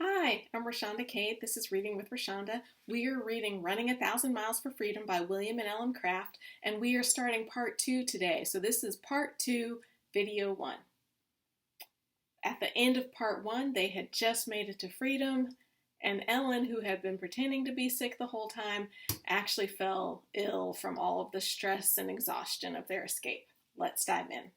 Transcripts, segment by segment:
Hi, I'm Rashonda Cade. This is Reading with Rashonda. We are reading Running a Thousand Miles for Freedom by William and Ellen Craft, and we are starting part 2 today. So this is part 2, video 1. At the end of part 1, they had just made it to freedom, and Ellen, who had been pretending to be sick the whole time, actually fell ill from all of the stress and exhaustion of their escape. Let's dive in.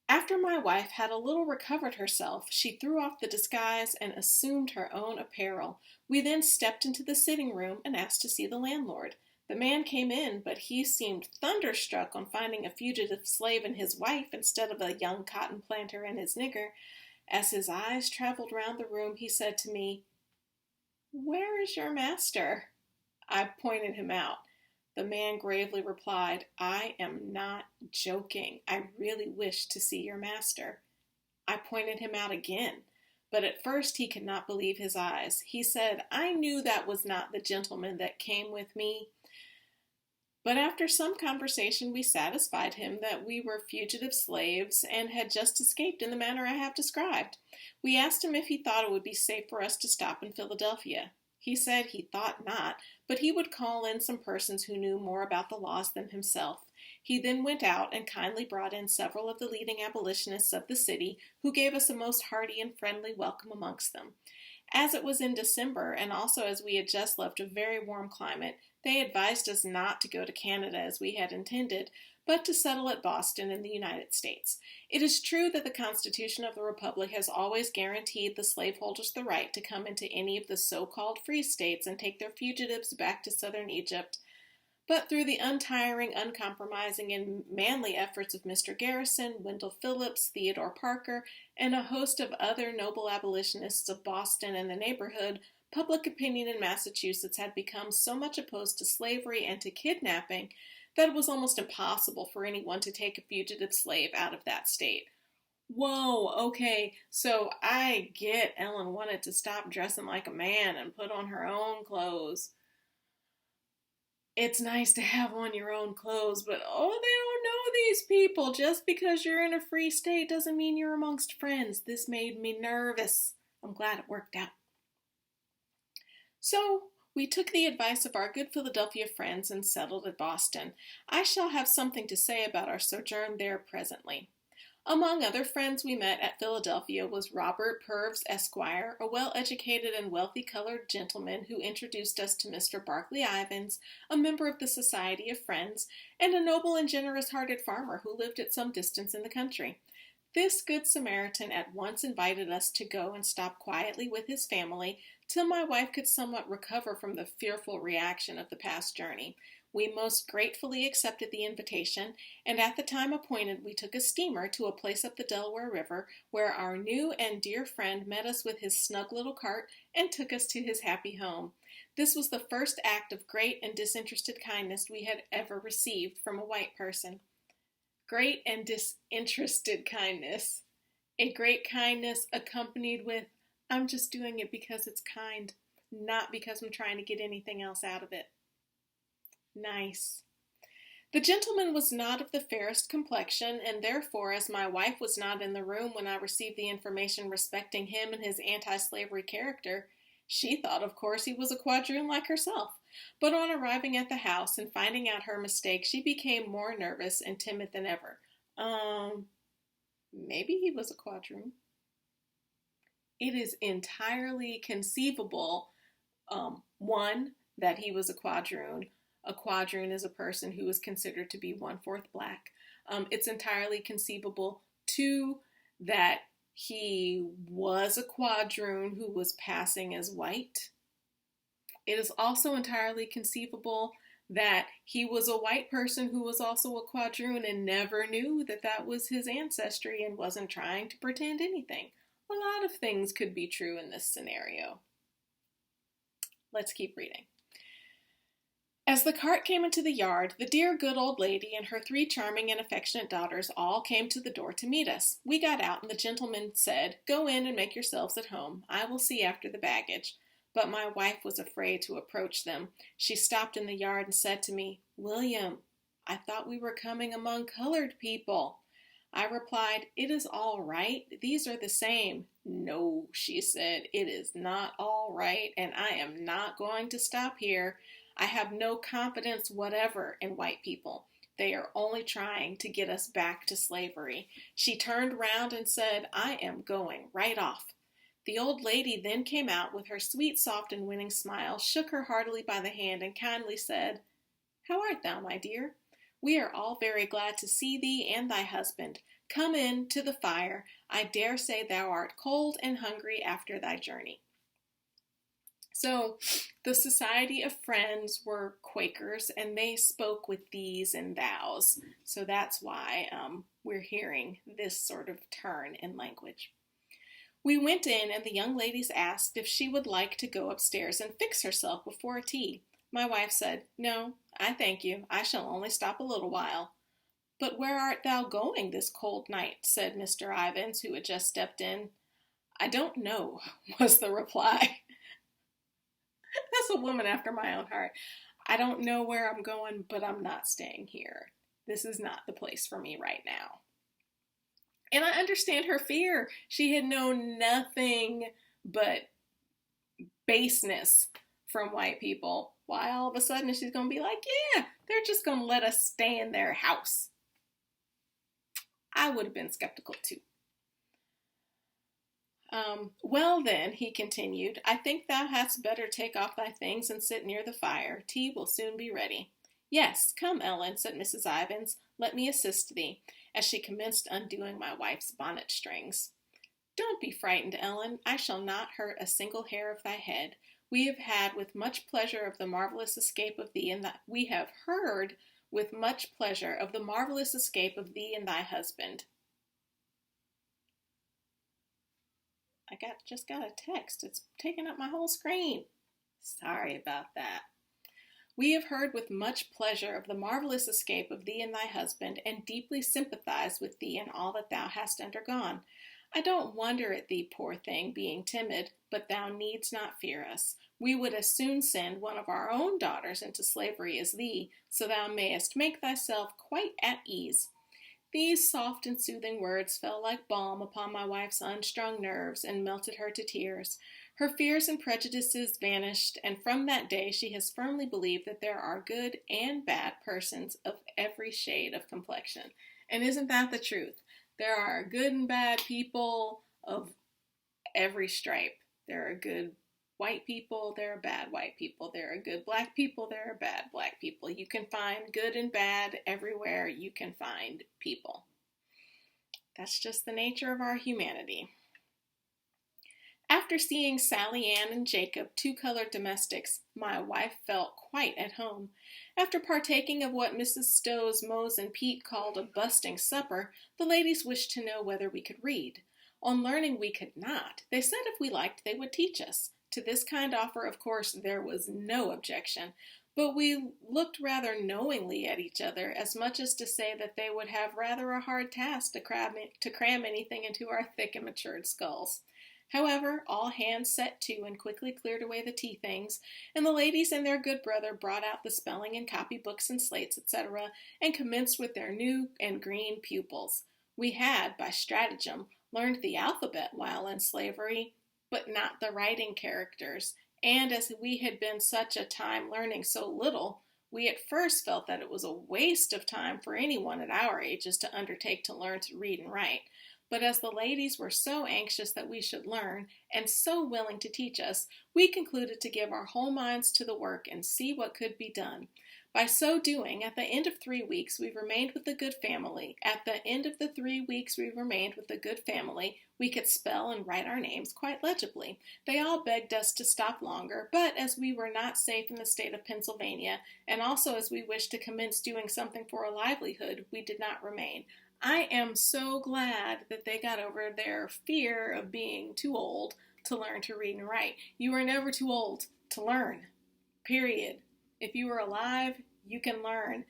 After my wife had a little recovered herself, she threw off the disguise and assumed her own apparel. We then stepped into the sitting room and asked to see the landlord. The man came in, but he seemed thunderstruck on finding a fugitive slave and his wife instead of a young cotton planter and his nigger. As his eyes traveled round the room, he said to me, "Where is your master?" I pointed him out. The man gravely replied, "I am not joking. I really wish to see your master." I pointed him out again, but at first he could not believe his eyes. He said, "I knew that was not the gentleman that came with me." But after some conversation, we satisfied him that we were fugitive slaves and had just escaped in the manner I have described. We asked him if he thought it would be safe for us to stop in Philadelphia. He said he thought not, but he would call in some persons who knew more about the laws than himself. He then went out and kindly brought in several of the leading abolitionists of the city, who gave us a most hearty and friendly welcome amongst them. As it was in December, and also as we had just left a very warm climate, they advised us not to go to Canada as we had intended, but to settle at Boston in the United States. It is true that the Constitution of the Republic has always guaranteed the slaveholders the right to come into any of the so-called free states and take their fugitives back to southern Egypt. But through the untiring, uncompromising, and manly efforts of Mr. Garrison, Wendell Phillips, Theodore Parker, and a host of other noble abolitionists of Boston and the neighborhood, public opinion in Massachusetts had become so much opposed to slavery and to kidnapping that it was almost impossible for anyone to take a fugitive slave out of that state. Whoa, okay, so I get Ellen wanted to stop dressing like a man and put on her own clothes. It's nice to have on your own clothes, but oh, they don't know these people. Just because you're in a free state doesn't mean you're amongst friends. This made me nervous. I'm glad it worked out. So, we took the advice of our good Philadelphia friends and settled at Boston. I shall have something to say about our sojourn there presently. Among other friends we met at Philadelphia was Robert Purves, Esquire, a well-educated and wealthy colored gentleman who introduced us to Mr. Barclay Ivins, a member of the Society of Friends, and a noble and generous-hearted farmer who lived at some distance in the country. This good Samaritan at once invited us to go and stop quietly with his family till my wife could somewhat recover from the fearful reaction of the past journey. We most gratefully accepted the invitation, and at the time appointed we took a steamer to a place up the Delaware River where our new and dear friend met us with his snug little cart and took us to his happy home. This was the first act of great and disinterested kindness we had ever received from a white person. Great and disinterested kindness. A great kindness accompanied with, "I'm just doing it because it's kind, not because I'm trying to get anything else out of it." Nice. The gentleman was not of the fairest complexion, and therefore, as my wife was not in the room when I received the information respecting him and his anti-slavery character, she thought, of course, he was a quadroon like herself. But on arriving at the house and finding out her mistake, she became more nervous and timid than ever. Maybe he was a quadroon. It is entirely conceivable, one, that he was a quadroon. A quadroon is a person who is considered to be 1/4 black. It's entirely conceivable, two, that he was a quadroon who was passing as white. It is also entirely conceivable that he was a white person who was also a quadroon and never knew that that was his ancestry and wasn't trying to pretend anything. A lot of things could be true in this scenario. Let's keep reading. As the cart came into the yard, the dear good old lady and her 3 charming and affectionate daughters all came to the door to meet us. We got out, and the gentleman said, "Go in and make yourselves at home. I will see after the baggage." But my wife was afraid to approach them. She stopped in the yard and said to me, "William, I thought we were coming among colored people." I replied, "It is all right. These are the same. "No," she said, "it is not all right, and I am not going to stop here. I have no confidence whatever in white people. They are only trying to get us back to slavery." She turned round and said, "I am going right off." The old lady then came out with her sweet, soft, and winning smile, shook her heartily by the hand, and kindly said, "How art thou, my dear? We are all very glad to see thee and thy husband. Come in to the fire. I dare say thou art cold and hungry after thy journey." So the Society of Friends were Quakers, and they spoke with thees and thous. So that's why we're hearing this sort of turn in language. We went in, and the young ladies asked if she would like to go upstairs and fix herself before tea. My wife said, "No, I thank you. I shall only stop a little while." "But where art thou going this cold night?" said Mr. Ivans, who had just stepped in. "I don't know," was the reply. That's a woman after my own heart. "I don't know where I'm going, but I'm not staying here. This is not the place for me right now." And I understand her fear. She had known nothing but baseness from white people. Why all of a sudden she's going to be like, yeah, they're just going to let us stay in their house? I would have been skeptical too. "Well then," he continued, "I think thou hadst better take off thy things and sit near the fire. Tea will soon be ready." "Yes, come, Ellen," said Mrs. Ivans, "let me assist thee," as she commenced undoing my wife's bonnet strings. "Don't be frightened, Ellen. I shall not hurt a single hair of thy head. We have had with much pleasure of the marvelous escape of thee and we have heard with much pleasure of the marvelous escape of thee and thy husband." Just got a text. It's taking up my whole screen. Sorry about that. "We have heard with much pleasure of the marvelous escape of thee and thy husband, and deeply sympathize with thee in all that thou hast undergone. I don't wonder at thee, poor thing, being timid, but thou needst not fear us. We would as soon send one of our own daughters into slavery as thee, so thou mayest make thyself quite at ease." These soft and soothing words fell like balm upon my wife's unstrung nerves and melted her to tears. Her fears and prejudices vanished, and from that day she has firmly believed that there are good and bad persons of every shade of complexion. And isn't that the truth? There are good and bad people of every stripe. There are good white people, there are bad white people. There are good black people, there are bad black people. You can find good and bad everywhere you can find people. That's just the nature of our humanity. After seeing Sally Ann and Jacob, two colored domestics, my wife felt quite at home. After partaking of what Mrs. Stowe's Mose and Pete called a busting supper, the ladies wished to know whether we could read. On learning we could not, they said if we liked they would teach us. To this kind offer, of course, there was no objection, but we looked rather knowingly at each other, as much as to say that they would have rather a hard task to cram anything into our thick and matured skulls. However, all hands set to and quickly cleared away the tea things, and the ladies and their good brother brought out the spelling and copy books and slates, etc., and commenced with their new and green pupils. We had, by stratagem, learned the alphabet while in slavery, but not the writing characters, and as we had been such a time learning so little, we at first felt that it was a waste of time for anyone at our ages to undertake to learn to read and write. But as the ladies were so anxious that we should learn, and so willing to teach us, we concluded to give our whole minds to the work and see what could be done. By so doing, at the end of 3 weeks, we remained with the good family. At the end of the 3 weeks we remained with the good family, we could spell and write our names quite legibly. They all begged us to stop longer, but as we were not safe in the state of Pennsylvania, and also as we wished to commence doing something for a livelihood, we did not remain. I am so glad that they got over their fear of being too old to learn to read and write. You are never too old to learn, period. If you are alive, you can learn.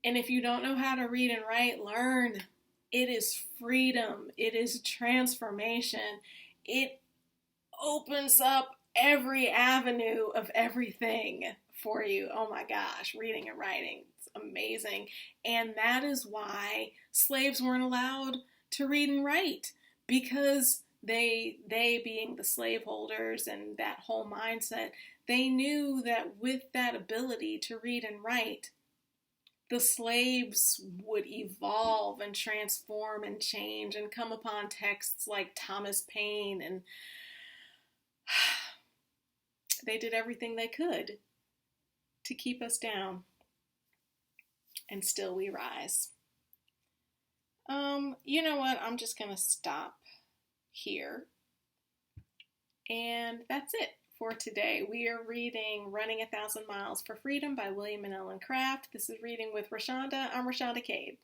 And if you don't know how to read and write, learn. It is freedom. It is transformation. It opens up every avenue of everything for you. Oh my gosh, reading and writing. It's amazing. And that is why slaves weren't allowed to read and write, because They being the slaveholders and that whole mindset, they knew that with that ability to read and write, the slaves would evolve and transform and change and come upon texts like Thomas Paine, and they did everything they could to keep us down. And still we rise. You know what? I'm just going to stop here. And that's it for today. We are reading Running 1,000 Miles for Freedom by William and Ellen Craft. This is Reading with Rashonda. I'm Rashonda Cade.